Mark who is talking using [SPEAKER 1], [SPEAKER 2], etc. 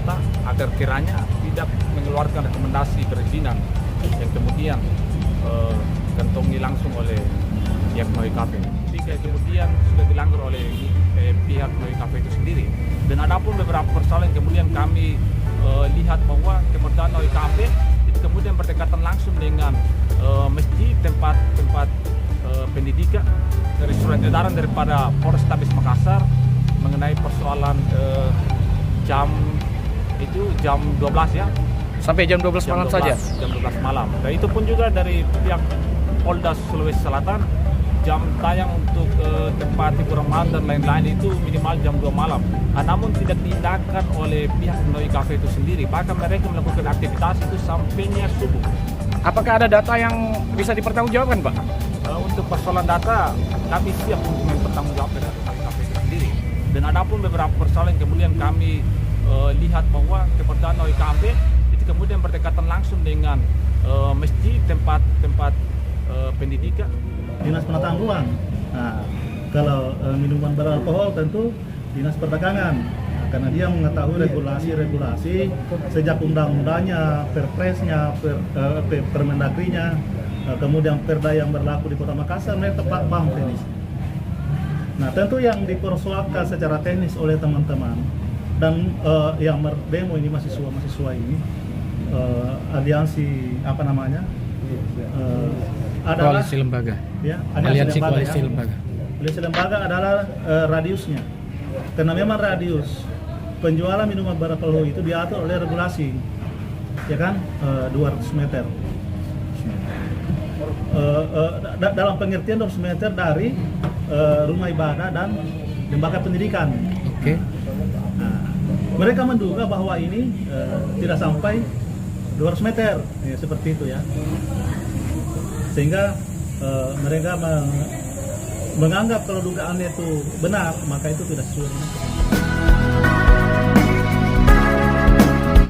[SPEAKER 1] data agar kiranya tidak mengeluarkan rekomendasi perizinan yang kemudian kantongi langsung oleh pihak NOIKP. Jika kemudian sudah dilanggar oleh pihak NOIKP itu sendiri. Dan adapun beberapa persoalan yang kemudian kami lihat bahwa keberadaan NOIKP itu kemudian berdekatan langsung dengan masjid, tempat pendidikan, dari surat edaran daripada Polrestabes Makassar mengenai persoalan jam 12 ya.
[SPEAKER 2] Sampai jam 12 malam saja?
[SPEAKER 1] Jam 12 malam. Dan itu pun juga dari pihak Polda Sulawesi Selatan, jam tayang untuk tempat hiburan malam dan lain-lain itu minimal jam 2 malam. Namun tidak diindahkan oleh pihak NOIKP itu sendiri. Bahkan mereka melakukan aktivitas itu sampainya subuh.
[SPEAKER 2] Apakah ada data yang bisa dipertanggungjawabkan, Pak?
[SPEAKER 1] Untuk persoalan data, kami siap untuk mempertanggungjawabkan dari NOIKP itu sendiri. Dan adapun beberapa persoalan yang kemudian kami lihat bahwa keberadaan NOIKP itu kemudian berdekatan langsung dengan masjid, tempat pendidikan.
[SPEAKER 3] Dinas Penataan Ruang. Nah, kalau minuman beralkohol tentu Dinas Perdagangan. Nah, karena dia mengetahui regulasi-regulasi sejak undang-undangnya, perpresnya, permendagrinya, kemudian perda yang berlaku di Kota Makassar, mereka tepat paham teknis. Nah, tentu yang dipersoalkan secara teknis oleh teman-teman dan yang berdemo ini mahasiswa ini, aliansi apa namanya? Adalah
[SPEAKER 2] Koalisi lembaga.
[SPEAKER 3] Ya,
[SPEAKER 2] Aliansi
[SPEAKER 3] lembaga,
[SPEAKER 2] koalisi
[SPEAKER 3] ya.
[SPEAKER 2] lembaga.
[SPEAKER 3] Koalisi lembaga adalah radiusnya. Karena memang radius penjualan minuman beralkohol itu diatur oleh regulasi, ya kan, 200 meter. Dalam pengertian 200 meter dari rumah ibadah dan lembaga pendidikan.
[SPEAKER 2] Oke.
[SPEAKER 3] Nah, mereka menduga bahwa ini tidak sampai 200 meter, ya, seperti itu ya. Sehingga mereka menganggap kalau dugaannya itu benar, maka itu tidak sesuai dengan kebenaran.